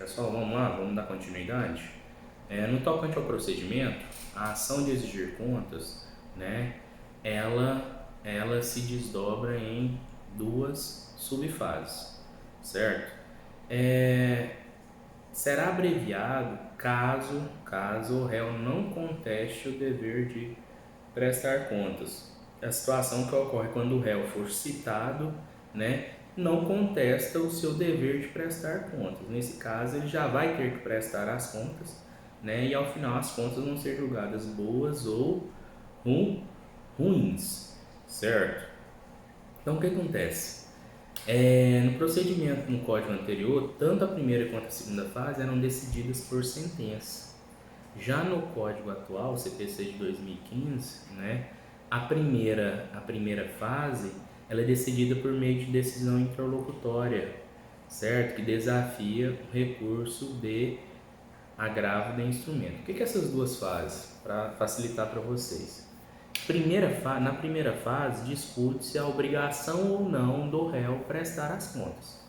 Pessoal, vamos lá, vamos dar continuidade. No tocante ao procedimento, a ação de exigir contas, né, ela se desdobra em duas subfases, certo? Será abreviado caso o réu não conteste o dever de prestar contas. A situação que ocorre quando o réu for citado, né, não contesta o seu dever de prestar contas. Nesse caso, ele já vai ter que prestar as contas, né, e ao final as contas vão ser julgadas boas ou ruins, certo? Então, o que acontece? No procedimento no código anterior, tanto a primeira quanto a segunda fase eram decididas por sentença. Já no código atual, CPC de 2015, né, a primeira fase ela é decidida por meio de decisão interlocutória, certo? Que desafia o recurso de agravo de instrumento. O que essas duas fases? Para facilitar para vocês. Na primeira fase, discute-se a obrigação ou não do réu prestar as contas.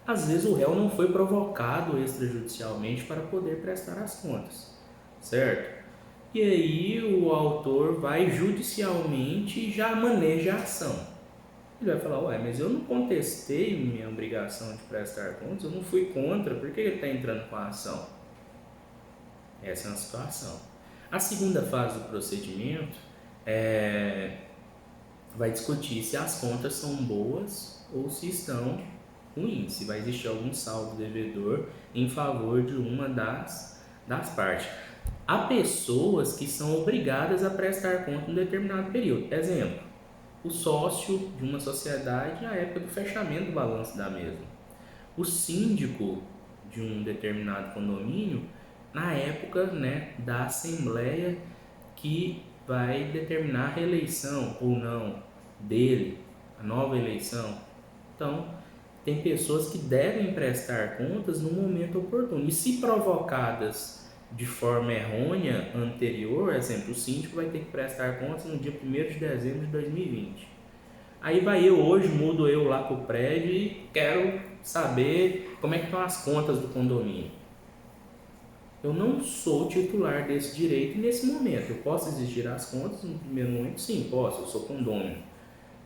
Às vezes o réu não foi provocado extrajudicialmente para poder prestar as contas, certo? E aí o autor vai judicialmente e já maneja a ação. Ele vai falar, mas eu não contestei minha obrigação de prestar contas, eu não fui contra, por que ele está entrando com a ação? Essa é uma situação. A segunda fase do procedimento vai discutir se as contas são boas ou se estão ruins, se vai existir algum saldo devedor em favor de uma das partes. Há pessoas que são obrigadas a prestar conta em um determinado período. Exemplo, o sócio de uma sociedade na época do fechamento do balanço da mesma. O síndico de um determinado condomínio na época, né, da assembleia que vai determinar a reeleição ou não dele, a nova eleição. Então, tem pessoas que devem prestar contas no momento oportuno. E se provocadas de forma errônea anterior, exemplo, o síndico vai ter que prestar contas no dia 1º de dezembro de 2020. Aí mudo eu lá pro prédio e quero saber como é que estão as contas do condomínio. Eu não sou titular desse direito nesse momento. Eu posso exigir as contas no primeiro momento? Sim, posso, eu sou condômino.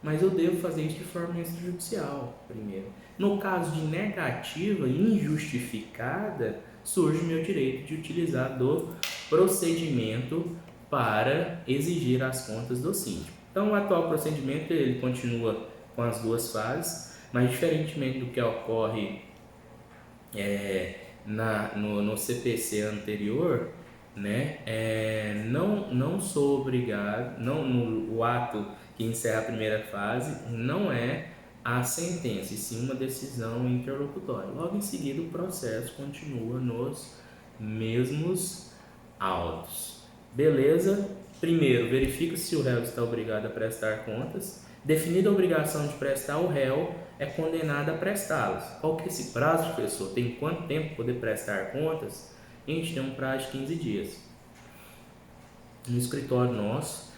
Mas eu devo fazer isso de forma extrajudicial primeiro. No caso de negativa injustificada, surge o meu direito de utilizar do procedimento para exigir as contas do síndico. Então, o atual procedimento ele continua com as duas fases, mas diferentemente do que ocorre no CPC anterior, né, não sou obrigado, o ato que encerra a primeira fase não é a sentença, e sim uma decisão interlocutória. Logo em seguida, o processo continua nos mesmos autos. Beleza? Primeiro, verifica se o réu está obrigado a prestar contas. Definida a obrigação de prestar, o réu é condenado a prestá-las. Qual que é esse prazo, professor? Tem quanto tempo para poder prestar contas? A gente tem um prazo de 15 dias. No escritório nosso,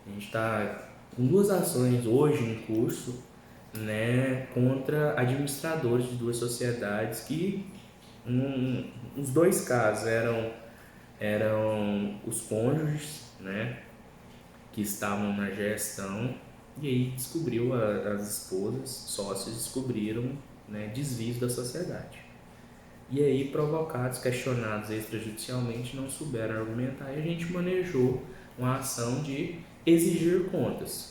a gente está com duas ações hoje em curso, né, contra administradores de duas sociedades que, os dois casos eram os cônjuges, né, que estavam na gestão, e aí as esposas, sócios, descobriram, né, desvios da sociedade. E aí, provocados, questionados extrajudicialmente, não souberam argumentar e a gente manejou uma ação de exigir contas.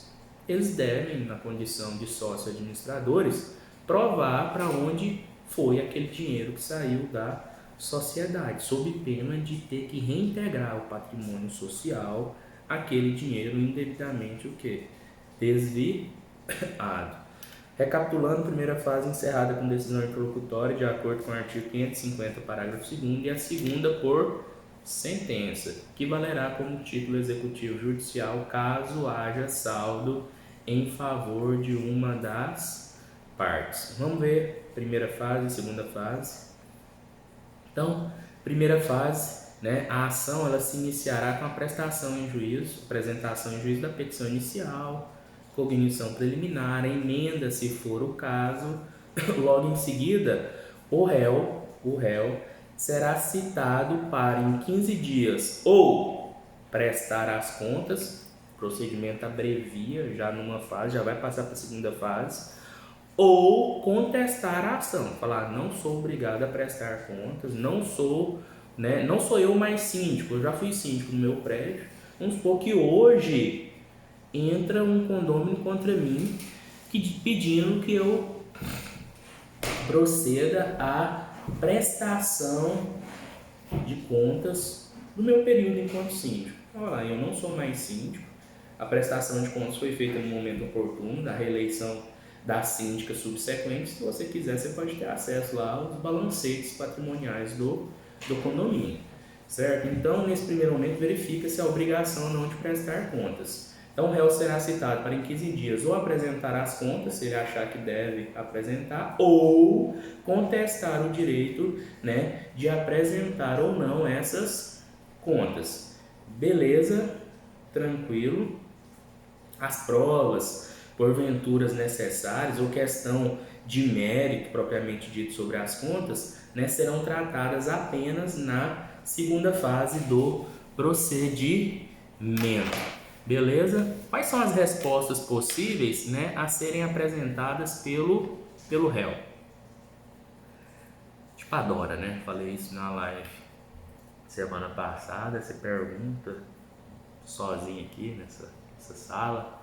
Eles devem, na condição de sócio-administradores, provar para onde foi aquele dinheiro que saiu da sociedade, sob pena de ter que reintegrar o patrimônio social aquele dinheiro indevidamente desviado. Recapitulando, a primeira fase encerrada com decisão interlocutória de acordo com o artigo 550, parágrafo 2º, e a segunda por sentença, que valerá como título executivo judicial caso haja saldo em favor de uma das partes. Vamos ver primeira fase e segunda fase. Então, primeira fase, né, a ação ela se iniciará com a prestação em juízo, apresentação em juízo da petição inicial, cognição preliminar, emenda se for o caso. Logo em seguida, o réu será citado para, em 15 dias, ou prestar as contas, o procedimento abrevia já numa fase, já vai passar para a segunda fase, ou contestar a ação, falar não sou obrigado a prestar contas, não sou, né, não sou eu mais síndico, eu já fui síndico no meu prédio, vamos supor que hoje entra um condômino contra mim pedindo que eu proceda à prestação de contas do meu período enquanto síndico. Olha lá, eu não sou mais síndico, a prestação de contas foi feita no momento oportuno da reeleição da síndica subsequente. Se você quiser, você pode ter acesso lá aos balancetes patrimoniais do condomínio, certo? Então, nesse primeiro momento, verifica se há obrigação ou não de prestar contas. Então, o réu será citado para, em 15 dias, ou apresentar as contas, se ele achar que deve apresentar, ou contestar o direito, né, de apresentar ou não essas contas. Beleza? Tranquilo? As provas, porventuras necessárias, ou questão de mérito propriamente dito sobre as contas, né, serão tratadas apenas na segunda fase do procedimento. Beleza? Quais são as respostas possíveis, né, a serem apresentadas pelo réu? Tipo a Dora, né? Falei isso na live semana passada. Você pergunta sozinho aqui nessa sala,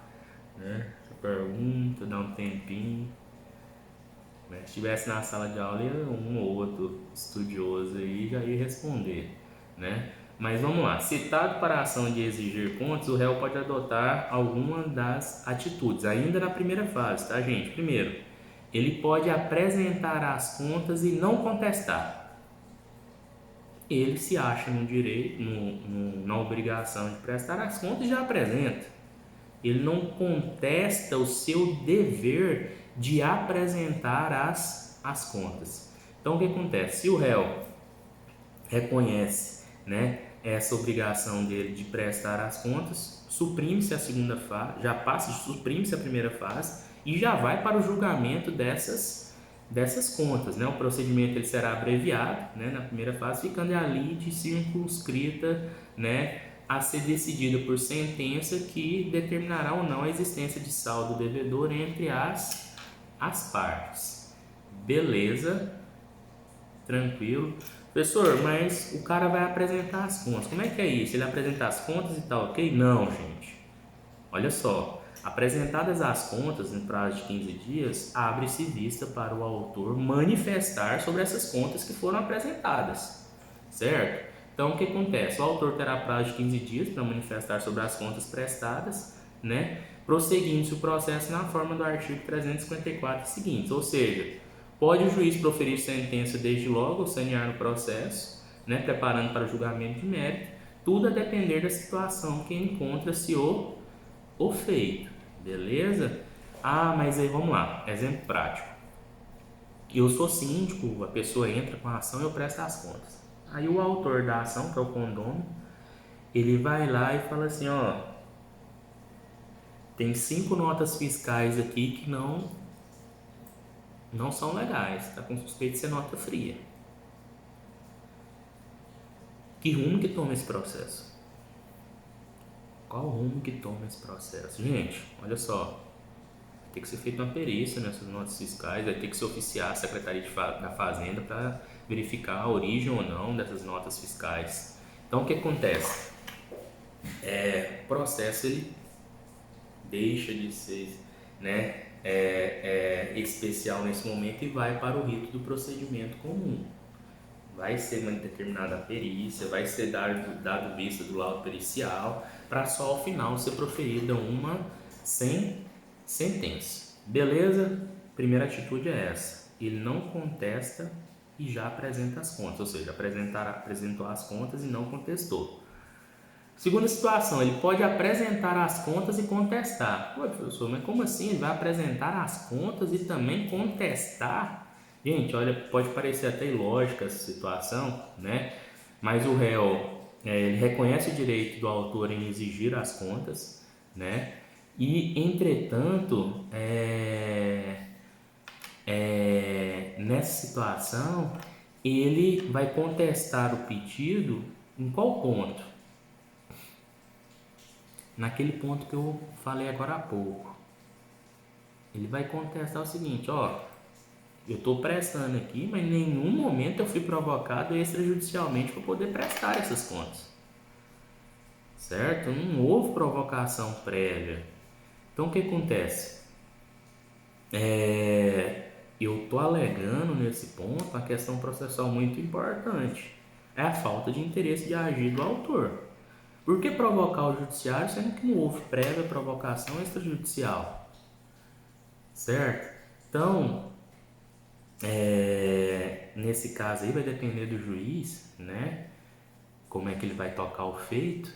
né? Você pergunta, dá um tempinho. Né? Se estivesse na sala de aula, um ou outro estudioso aí já ia responder, né? Mas vamos lá, citado para a ação de exigir contas, o réu pode adotar alguma das atitudes, ainda na primeira fase, tá, gente? Primeiro, ele pode apresentar as contas e não contestar. Ele se acha no direito, na obrigação de prestar as contas e já apresenta. Ele não contesta o seu dever de apresentar as contas. Então, o que acontece? Se o réu reconhece, né, essa obrigação dele de prestar as contas, suprime-se a segunda fase, já passa, suprime-se a primeira fase e já vai para o julgamento dessas contas, né? O procedimento ele será abreviado, né, na primeira fase, ficando ali de circunscrita, né, a ser decidida por sentença que determinará ou não a existência de saldo devedor entre as partes. Beleza? Tranquilo. Professor, mas o cara vai apresentar as contas. Como é que é isso? Ele apresentar as contas e tal, ok? Não, gente. Olha só. Apresentadas as contas no prazo de 15 dias, abre-se vista para o autor manifestar sobre essas contas que foram apresentadas, certo? Então, o que acontece? O autor terá prazo de 15 dias para manifestar sobre as contas prestadas, né? Prosseguindo-se o processo na forma do artigo 354 seguintes, ou seja, pode o juiz proferir sentença desde logo ou sanear o processo, né? Preparando para o julgamento de mérito, tudo a depender da situação que encontra-se o feito, beleza? Ah, mas aí vamos lá, exemplo prático. Eu sou síndico, a pessoa entra com a ação e eu presto as contas. Aí o autor da ação, que é o condômino, ele vai lá e fala assim, ó, tem 5 notas fiscais aqui que não são legais, tá com suspeita de ser nota fria. Que rumo que toma esse processo? Qual rumo que toma esse processo? Gente, olha só, vai ter que ser feita uma perícia nessas notas fiscais, vai ter que se oficiar a Secretaria da Fazenda para verificar a origem ou não dessas notas fiscais. Então, o que acontece? O processo ele deixa de ser, né, especial nesse momento e vai para o rito do procedimento comum. Vai ser uma determinada perícia, vai ser dado vista do laudo pericial, para só ao final ser proferida uma sentença. Beleza? Primeira atitude é essa. Ele não contesta e já apresenta as contas, ou seja, apresentou as contas e não contestou. Segunda situação, ele pode apresentar as contas e contestar. Ué, professor, mas como assim? Ele vai apresentar as contas e também contestar? Gente, olha, pode parecer até ilógica essa situação, né? Mas o réu, ele reconhece o direito do autor em exigir as contas, né? E, entretanto, nessa situação, ele vai contestar o pedido em qual ponto? Naquele ponto que eu falei agora há pouco. Ele vai contestar o seguinte, ó, eu estou prestando aqui, mas em nenhum momento eu fui provocado extrajudicialmente para poder prestar essas contas. Certo? Não houve provocação prévia. Então o que acontece? Eu estou alegando nesse ponto uma questão processual muito importante. É a falta de interesse de agir do autor. Por que provocar o judiciário sendo que não houve prévia provocação extrajudicial? Certo? Então, nesse caso aí vai depender do juiz, né? Como é que ele vai tocar o feito.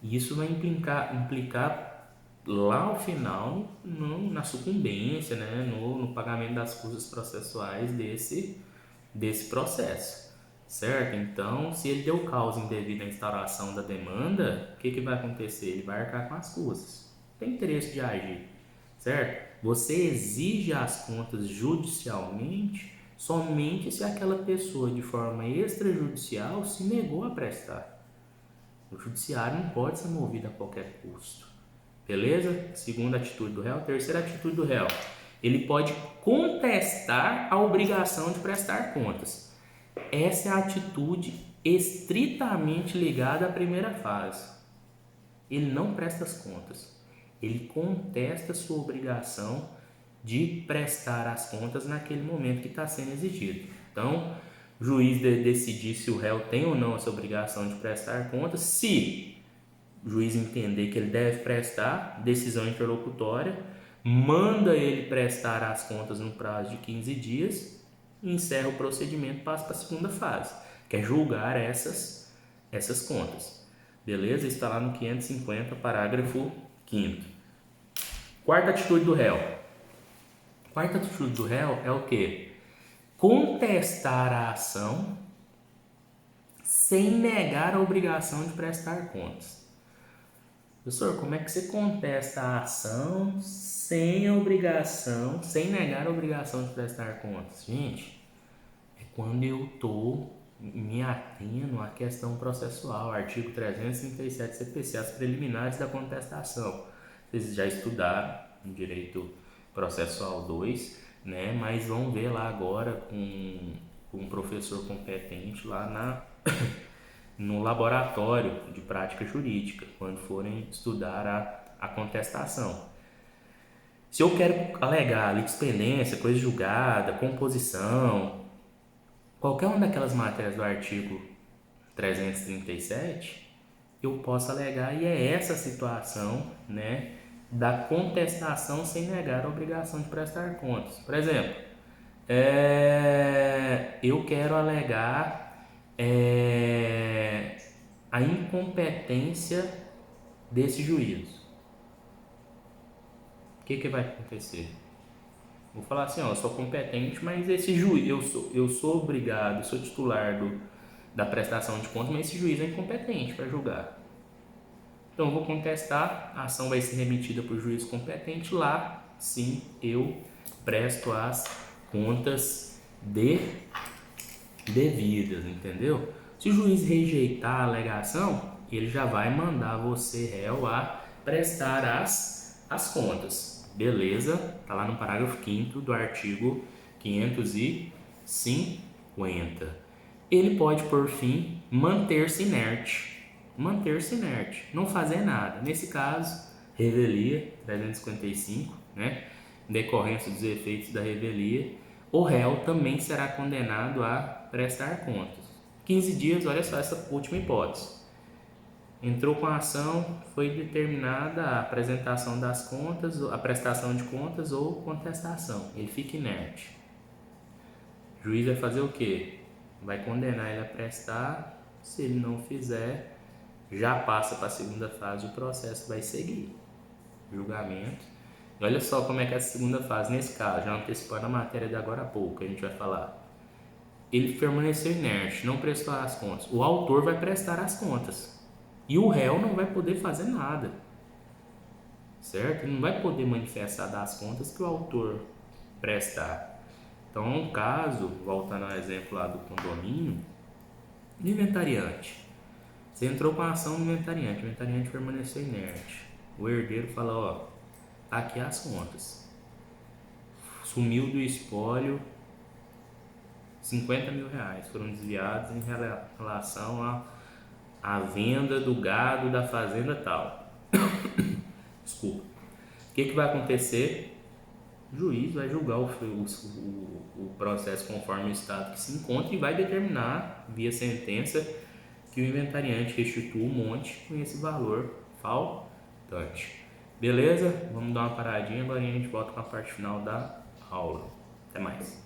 E isso vai implicar lá ao final na sucumbência, né? No pagamento das custas processuais desse processo. Certo? Então, se ele deu causa indevida à instauração da demanda, o que vai acontecer? Ele vai arcar com as custas. Tem interesse de agir, certo? Você exige as contas judicialmente somente se aquela pessoa, de forma extrajudicial, se negou a prestar. O judiciário não pode ser movido a qualquer custo. Beleza? Segunda atitude do réu. Terceira atitude do réu. Ele pode contestar a obrigação de prestar contas. Essa é a atitude estritamente ligada à primeira fase. Ele não presta as contas. Ele contesta sua obrigação de prestar as contas naquele momento que está sendo exigido. Então, o juiz decidir se o réu tem ou não essa obrigação de prestar contas. Se o juiz entender que ele deve prestar, decisão interlocutória, manda ele prestar as contas no prazo de 15 dias, encerra o procedimento e passa para a segunda fase, que é julgar essas contas. Beleza? Está lá no 550, parágrafo 5º. Quarta atitude do réu. Quarta atitude do réu é o quê? Contestar a ação sem negar a obrigação de prestar contas. Professor, como é que você contesta a ação sem negar a obrigação de prestar contas? Gente, é quando eu estou me atendo à questão processual, artigo 337 CPC, as preliminares da contestação. Vocês já estudaram em Direito Processual 2, né? Mas vão ver lá agora com um professor competente lá no laboratório de prática jurídica, quando forem estudar a contestação. Se eu quero alegar litispendência, coisa julgada, composição, qualquer uma daquelas matérias do artigo 337, eu posso alegar, e é essa situação, né, da contestação sem negar a obrigação de prestar contas. Por exemplo, eu quero alegar a incompetência desse juízo. O que vai acontecer? Vou falar assim, eu sou competente, mas esse juiz, eu sou obrigado, sou titular da prestação de contas, mas esse juiz é incompetente para julgar. Então eu vou contestar, a ação vai ser remetida para o juiz competente, lá sim eu presto as contas devidas, entendeu? Se o juiz rejeitar a alegação, ele já vai mandar você, réu, a prestar as contas. Beleza? Tá lá no parágrafo 5º do artigo 550. Ele pode, por fim, manter-se inerte, não fazer nada. Nesse caso, revelia 355, né? Em decorrência dos efeitos da revelia, o réu também será condenado a prestar contas. 15 dias, olha só essa última hipótese. Entrou com a ação, foi determinada a apresentação das contas, a prestação de contas ou contestação. Ele fica inerte. O juiz vai fazer o quê? Vai condenar ele a prestar. Se ele não fizer, já passa para a segunda fase, o processo vai seguir. Julgamento. E olha só como é que é a segunda fase. Nesse caso, já antecipando a matéria de agora a pouco, a gente vai falar. Ele permaneceu inerte, não prestou as contas. O autor vai prestar as contas. E o réu não vai poder fazer nada, certo? Ele não vai poder manifestar das contas que o autor prestar. Então, no caso, voltando ao exemplo lá do condomínio, do inventariante. Você entrou com a ação do inventariante, o inventariante permaneceu inerte. O herdeiro fala, ó, tá aqui as contas. Sumiu do espólio 50 mil reais, foram desviados em relação à venda do gado da fazenda tal. Desculpa. O que vai acontecer? O juiz vai julgar o processo conforme o estado que se encontra e vai determinar, via sentença, que o inventariante restitua o monte com esse valor faltante. Beleza? Vamos dar uma paradinha, agora a gente volta com a parte final da aula. Até mais.